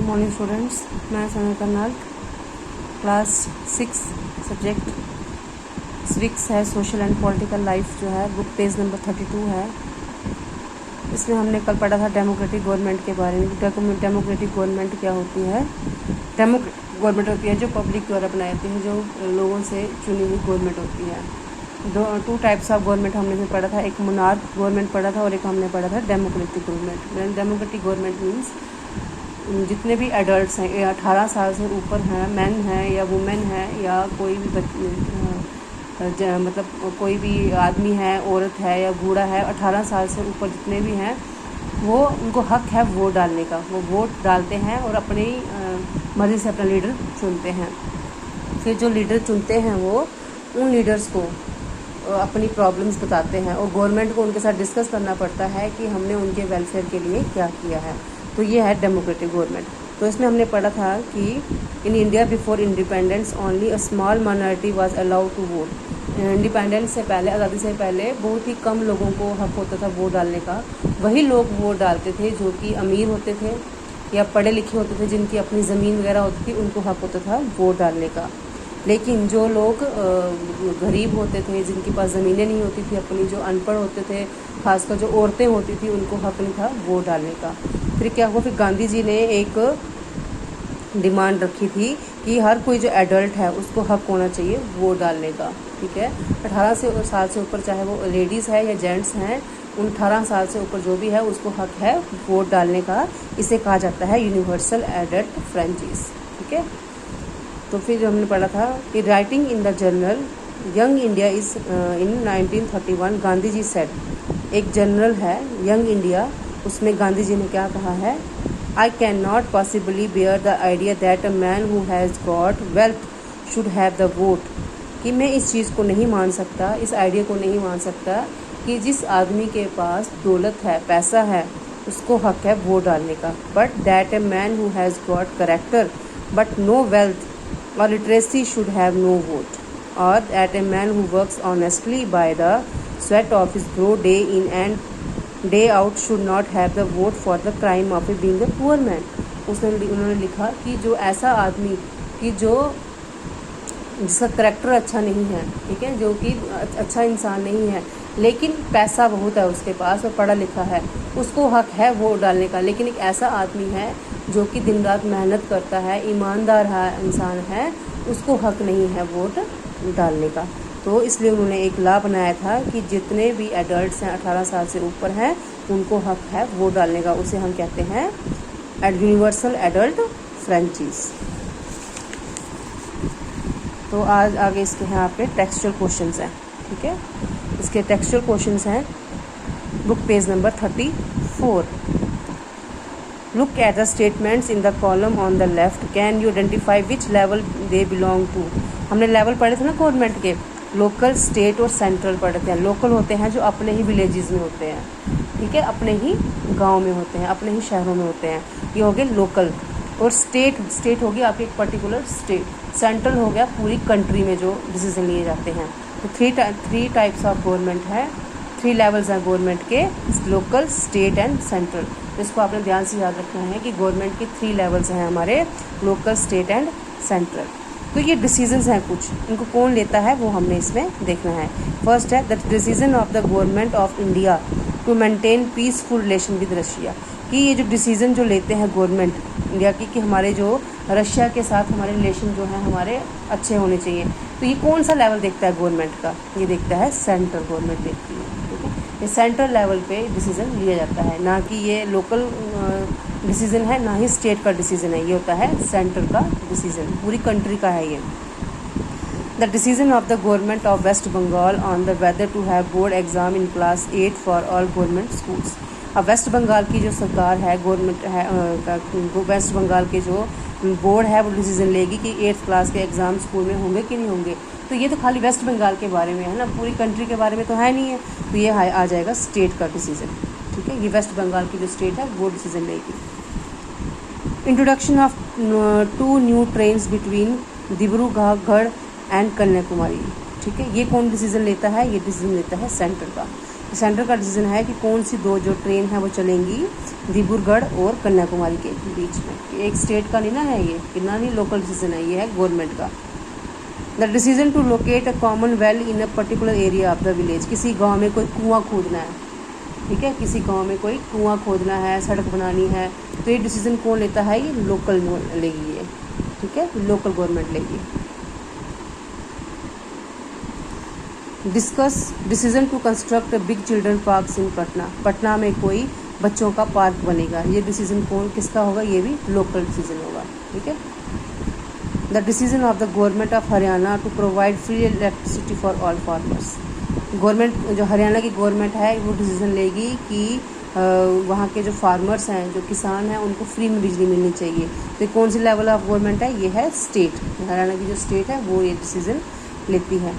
Morning students, मैं सना Karnal, class 6 subject civics है, social and political life जो है, बुक पेज नंबर 32 है। इसमें हमने कल पढ़ा था डेमोक्रेटिक गवर्नमेंट के बारे में। डेमोक्रेटिक गवर्नमेंट क्या होती है? डेमोक्रेटिक गवर्नमेंट होती है जो पब्लिक द्वारा बनाई जाती है, जो लोगों से चुनी हुई गवर्नमेंट होती है। टू टाइप्स ऑफ गवर्नमेंट हमने भी पढ़ा था, एक मोनार्क गवर्नमेंट पढ़ा था और एक हमने पढ़ा था democratic government. Democratic government means जितने भी एडल्ट्स हैं, 18 साल से ऊपर हैं, मैन हैं या वुमेन हैं या कोई भी मतलब कोई भी आदमी है, औरत है या बूढ़ा है, 18 साल से ऊपर जितने भी हैं वो उनको हक है वोट डालने का। वो वोट डालते हैं और अपनी मर्ज़ी से अपना लीडर चुनते हैं। फिर जो लीडर चुनते हैं वो उन लीडर्स को अपनी प्रॉब्लम्स बताते हैं और गवर्नमेंट को उनके साथ डिस्कस करना पड़ता है कि हमने उनके वेलफेयर के लिए क्या किया है। तो ये है डेमोक्रेटिक गवर्नमेंट। तो इसमें हमने पढ़ा था कि in India before independence only a small minority was allowed to vote. Independence से पहले, आज़ादी से पहले बहुत ही कम लोगों को हक होता था वोट डालने का। वही लोग वोट डालते थे जो कि अमीर होते थे या पढ़े लिखे होते थे, जिनकी अपनी ज़मीन वगैरह होती थी, उनको हक होता था वोट डालने का। लेकिन जो लोग गरीब होते थे, जिनके पास ज़मीनें नहीं होती थी अपनी, जो अनपढ़ होते थे, खासकर जो औरतें होती थी, उनको हक नहीं था वोट डालने का। फिर क्या हुआ? फिर गांधी जी ने एक डिमांड रखी थी कि हर कोई जो एडल्ट है उसको हक होना चाहिए वोट डालने का। ठीक है, 18 साल से ऊपर, चाहे वो लेडीज़ है या जेंट्स हैं, उन 18 साल से ऊपर जो भी है उसको हक है वोट डालने का। इसे कहा जाता है यूनिवर्सल एडल्ट फ्रेंचाइज। ठीक है, तो फिर हमने पढ़ा था कि writing in the journal young India is in 1931 Gandhi ji said. एक जर्नल है यंग इंडिया, उसमें गांधी जी ने क्या कहा है? I can not possibly bear the idea that a man who has got wealth should have the vote. कि मैं इस चीज़ को नहीं मान सकता, इस आइडिया को नहीं मान सकता कि जिस आदमी के पास दौलत है, पैसा है, उसको हक है वोट डालने का। But that a man who has got character but no wealth or literacy should have no vote, or that a man who works honestly by the sweat of his brow day in and day out should not have the vote for the crime of being a poor man। उन्होंने लिखा कि जो ऐसा आदमी कि जो जिसका character अच्छा नहीं है, ठीक है, जो कि अच्छा इंसान नहीं है, लेकिन पैसा बहुत है उसके पास और पढ़ा लिखा है, उसको हक है वोट डालने का। लेकिन एक ऐसा आदमी है जो कि दिन रात मेहनत करता है, ईमानदार है, इंसान है, उसको हक नहीं है वोट डालने का। तो इसलिए उन्होंने एक लॉ बनाया था कि जितने भी एडल्ट्स हैं, 18 साल से ऊपर हैं, उनको हक है वोट डालने का। उसे हम कहते हैं यूनिवर्सल एडल्ट फ्रेंचाइज। तो आज आगे इसके यहाँ पे टेक्सचुअल क्वेश्चंस हैं। ठीक है, इसके टेक्सचुअल क्वेश्चंस हैं book page number 34। Look at the statements in the column on the left, can you identify which level they belong to. हमने लेवल पढ़े थे ना गवर्नमेंट के, लोकल, स्टेट और सेंट्रल पढ़े थे। लोकल होते हैं जो अपने ही विलेजेस में होते हैं, ठीक है, अपने ही गाँव में होते हैं, अपने ही शहरों में होते हैं, ये हो गए लोकल। और स्टेट होगी आपकी एक पर्टिकुलर स्टेट। सेंट्रल हो गया पूरी कंट्री में जो डिसीजन लिए जाते हैं। तो थ्री टाइप्स ऑफ गवर्नमेंट है, 3 लेवल्स हैं गवर्नमेंट के, लोकल, स्टेट एंड सेंट्रल। तो इसको आपने ध्यान से याद रखना है कि गवर्नमेंट के 3 लेवल्स हैं हमारे, लोकल, स्टेट एंड सेंट्रल। तो ये डिसीजंस हैं कुछ, इनको कौन लेता है वो हमने इसमें देखना है। फर्स्ट है the decision of the government of India to maintain peaceful relation with Russia. कि ये जो डिसीज़न जो लेते हैं गवर्नमेंट इंडिया की कि हमारे जो रशिया के साथ हमारे रिलेशन जो हैं हमारे अच्छे होने चाहिए, तो ये कौन सा लेवल देखता है गवर्नमेंट का? ये देखता है सेंट्रल गवर्नमेंट देखती है। ठीक है, ये सेंट्रल लेवल पे डिसीज़न लिया जाता है, ना कि ये लोकल डिसीज़न है, ना ही स्टेट का डिसीज़न है, ये होता है सेंट्रल का डिसीज़न, पूरी कंट्री का है ये। The decision of the government of West Bengal on the whether to have board exam in class 8 for all government schools। अब वेस्ट बंगाल की जो सरकार है, गवर्नमेंट है, वेस्ट बंगाल के जो बोर्ड है वो डिसीज़न लेगी कि 8th क्लास के एग्ज़ाम स्कूल में होंगे कि नहीं होंगे। तो ये तो खाली वेस्ट बंगाल के बारे में है ना, पूरी कंट्री के बारे में तो है नहीं है। तो ये आ जाएगा स्टेट का डिसीज़न। ठीक है, ये वेस्ट बंगाल की जो स्टेट है वो डिसीज़न लेगी। Introduction of 2 new trains between Dibrugarh and Kanyakumari. ठीक है, ये कौन डिसीज़न लेता है? ये डिसीज़न लेता है सेंटर का। सेंटर का डिसीज़न है कि कौन सी 2 जो ट्रेन है वो चलेंगी डिब्रूगढ़ और कन्याकुमारी के बीच में। एक स्टेट का नहीं ना है ये, कितना नहीं लोकल डिसीजन है, ये है गवर्नमेंट का। The decision to locate a common well in a particular area of the village, किसी गांव में कोई कुआं खोदना है, ठीक है, किसी गांव में कोई कुआं खोदना है, सड़क बनानी है, तो ये डिसीजन कौन लेता है, ये लोकल लेगी ये, ठीक है, लोकल गवर्नमेंट लेगी। Discuss decision to construct big children parks in Patna, Patna में कोई बच्चों का पार्क बनेगा, ये डिसीजन कौन किसका होगा, ये भी लोकल डिसीजन होगा, ठीक है। The decision of the government of Haryana to provide free electricity for all farmers, government जो हरियाणा की गवर्नमेंट है वो डिसीजन लेगी कि वहाँ के जो फार्मर्स हैं, जो किसान हैं, उनको फ्री में बिजली मिलनी चाहिए। तो कौन सी लेवल ऑफ गवर्नमेंट है, ये है स्टेट, हरियाणा की जो स्टेट है वो ये डिसीजन लेती है।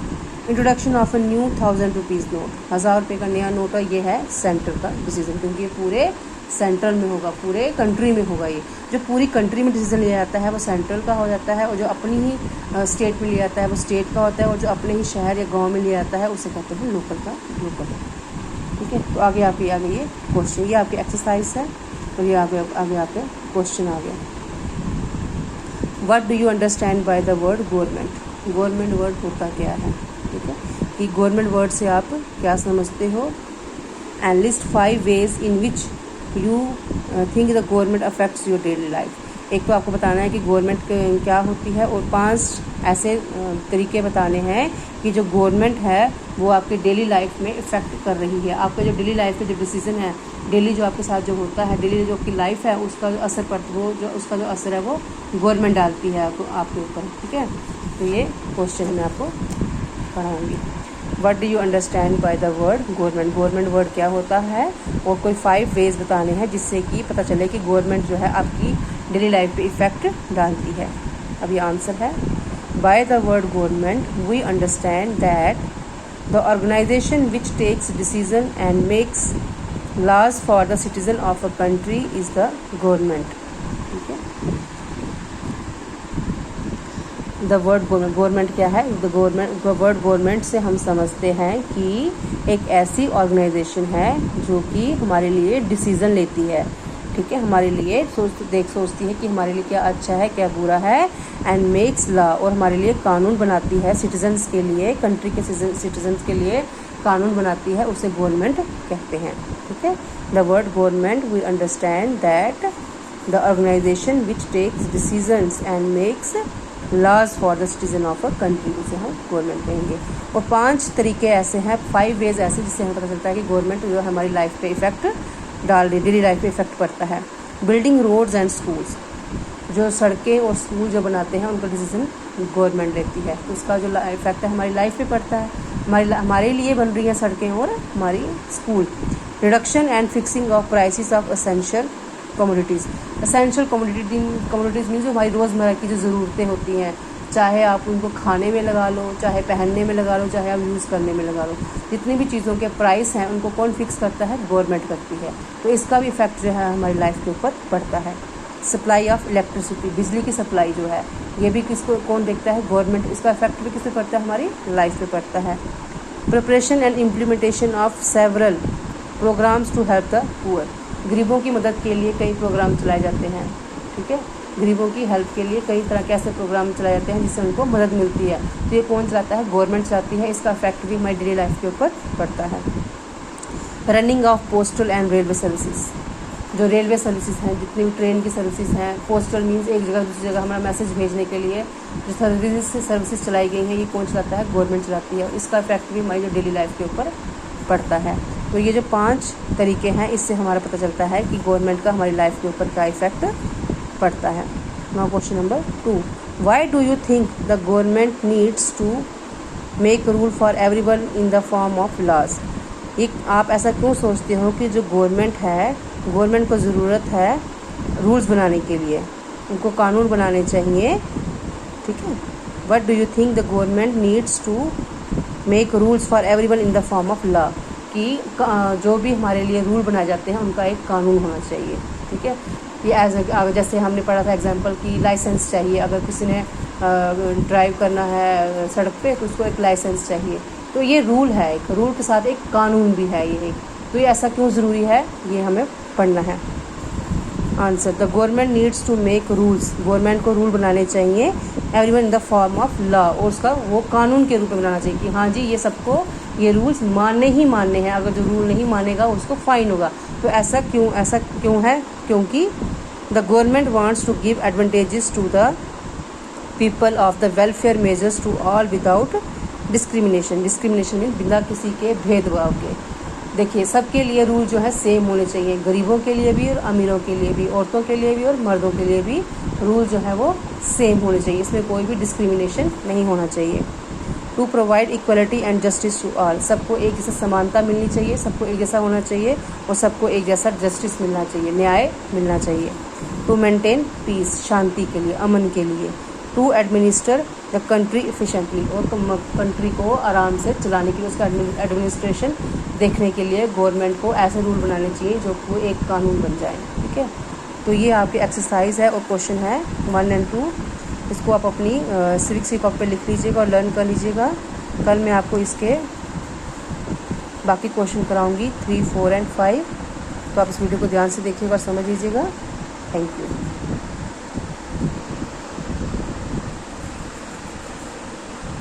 Introduction of a new 1000 rupees note, 1000 रुपये का नया नोट है, ये है सेंटर का डिसीजन, क्योंकि ये पूरे सेंट्रल में होगा, पूरे कंट्री में होगा। ये जो पूरी कंट्री में डिसीजन लिया जाता है वो सेंट्रल का हो जाता है, और जो अपनी ही स्टेट में लिया जाता है वो स्टेट का होता है, और जो अपने ही शहर या गांव में लिया जाता है उसे कहते हैं लोकल का लोकल, ठीक है। तो आगे आपके ये क्वेश्चन, ये आपकी एक्सरसाइज है, और ये आगे आपके क्वेश्चन आ गया। What do you understand by the word government, government word होता क्या है, ठीक है, कि गवर्नमेंट वर्ड से आप क्या समझते हो। And list 5 ways in which you think the government affects your daily life, एक तो आपको बताना है कि गवर्नमेंट क्या होती है, और 5 ऐसे तरीके बताने हैं कि जो गवर्नमेंट है वो आपके डेली लाइफ में इफ़ेक्ट कर रही है, आपके जो डेली लाइफ के जो डिसीजन है, डेली जो आपके साथ जो होता है, डेली जो आपकी लाइफ है उसका जो असर पड़ता वो जो उसका जो असर है वो गवर्नमेंट डालती है आपके ऊपर, ठीक है। तो ये क्वेश्चन मैं आपको पढ़ाऊँगी। What do you understand by the word government, government word क्या होता है, और कोई 5 वेज बताने हैं जिससे कि पता चले कि गवर्नमेंट जो है आपकी डेली लाइफ पे इफ़ेक्ट डालती है। अब ये आंसर है, by the word government we understand that the organisation which takes decision and makes laws for the citizen of a country is the government, ठीक है। द वर्ड गवर्नमेंट क्या है, द वर्ड गवर्नमेंट से हम समझते हैं कि एक ऐसी ऑर्गेनाइजेशन है जो कि हमारे लिए डिसीज़न लेती है, ठीक है, हमारे लिए सोचती है कि हमारे लिए क्या अच्छा है क्या बुरा है, एंड मेक्स लॉ, और हमारे लिए कानून बनाती है, सिटीजन्स के लिए, कंट्री के सिटीजन्स के लिए कानून बनाती है, उसे गवर्नमेंट कहते हैं, ठीक है। The word government we understand that the organisation which takes decisions and makes laws for the citizen of a country, उसे हम गवर्नमेंट कहेंगे। और 5 तरीके ऐसे हैं, 5 वेज ऐसे जिससे हमें पता चलता है कि गवर्नमेंट जो हमारी लाइफ पे इफ़ेक्ट डाल रही, डेली लाइफ पे इफ़ेक्ट पड़ता है। बिल्डिंग रोड्स एंड स्कूल्स, जो सड़कें और स्कूल जो बनाते हैं उनका डिसीजन गवर्नमेंट लेती है, तो उसका जो इफेक्ट है हमारी लाइफ पे पड़ता है, हमारे लिए बन रही हैं सड़कें और हमारी school. Reduction and fixing of prices of essential commodities, essential commodities means जो हमारी रोज़मर्रा की जो ज़रूरतें होती हैं, चाहे आप उनको खाने में लगा लो, चाहे पहनने में लगा लो, चाहे आप यूज़ करने में लगा लो, जितनी भी चीज़ों के प्राइस हैं उनको कौन फिक्स करता है, गवर्नमेंट करती है, तो इसका भी इफेक्ट जो है हमारी लाइफ के ऊपर पड़ता है। सप्लाई ऑफ इलेक्ट्रिसिटी, बिजली की सप्लाई जो है ये भी किसको कौन देखता है, गवर्नमेंट, इसका इफेक्ट भी किस पे पड़ता है, हमारी लाइफ पे पड़ता है। Preparation and implementation of several programmes to help the poor, गरीबों की मदद के लिए कई प्रोग्राम चलाए जाते हैं, ठीक है, गरीबों की हेल्प के लिए कई तरह के ऐसे प्रोग्राम चलाए जाते हैं जिससे उनको मदद मिलती है, तो ये कौन चलाता है, गवर्नमेंट चलाती है, इसका इफेक्ट भी हमारी डेली लाइफ के ऊपर पड़ता है। Running of postal and railway services, जो रेलवे सर्विसेज हैं, जितनी भी ट्रेन की सर्विसेज हैं, पोस्टल मीन्स एक जगह दूसरी जगह हमारा मैसेज भेजने के लिए जो सर्विसेज चलाई गई हैं, ये कौन चलाता है, गवर्नमेंट चलाती है, इसका इफेक्ट भी हमारी जो डेली लाइफ के ऊपर पड़ता है। तो ये जो 5 तरीके हैं इससे हमारा पता चलता है कि गवर्नमेंट का हमारी लाइफ के ऊपर क्या इफेक्ट पड़ता है। Now question number 2, why do you think the government needs to make rule for everyone in the form of laws, एक आप ऐसा क्यों सोचते हो कि जो गवर्नमेंट है, गवर्नमेंट को ज़रूरत है रूल्स बनाने के लिए, उनको कानून बनाने चाहिए, ठीक है। What do you think the government needs to make rules for everyone in the form of law, कि जो भी हमारे लिए रूल बनाए जाते हैं उनका एक कानून होना चाहिए, ठीक है। ये जैसे हमने पढ़ा था एग्जांपल कि लाइसेंस चाहिए, अगर किसी ने ड्राइव करना है सड़क पे तो उसको एक लाइसेंस चाहिए, तो ये रूल है, एक रूल के साथ एक कानून भी है ये एक, तो ये ऐसा क्यों ज़रूरी है ये हमें पढ़ना है। Answer, the government needs to make rules, government को रूल बनाने चाहिए, everyone in the form of law, और उसका वो कानून के रूप में बनाना चाहिए कि हाँ जी ये सबको ये रूल्स मानने ही मानने हैं, अगर जो रूल नहीं मानेगा उसको फाइन होगा। तो ऐसा क्यों है? क्योंकि the government wants to give advantages to the people of the welfare measures to all without discrimination, discrimination mean बिना किसी के भेदभाव के। देखिए सबके लिए रूल जो है सेम होने चाहिए, गरीबों के लिए भी और अमीरों के लिए भी, औरतों के लिए भी और मर्दों के लिए भी रूल जो है वो सेम होने चाहिए, इसमें कोई भी डिस्क्रिमिनेशन नहीं होना चाहिए। To provide equality and justice to all, सबको एक जैसा समानता मिलनी चाहिए, सबको एक जैसा होना चाहिए और सबको एक जैसा जस्टिस मिलना चाहिए, न्याय मिलना चाहिए। टू मेंटेन पीस, शांति के लिए, अमन के लिए। To administer the country efficiently, और कंट्री को आराम से चलाने के लिए, उसका एडमिनिस्ट्रेशन देखने के लिए गवर्नमेंट को ऐसे रूल बनाने चाहिए जो वो एक कानून बन जाए। ठीक है, तो ये आपकी एक्सरसाइज है और क्वेश्चन है 1 और 2। इसको आप अपनी सिविक्स की कॉपी पर लिख लीजिएगा और लर्न कर लीजिएगा। कल मैं आपको इसके बाकी क्वेश्चन कराऊंगी 3, 4 और 5, तो आप इस वीडियो को ध्यान से देखिएगा और समझ लीजिएगा। Thank you.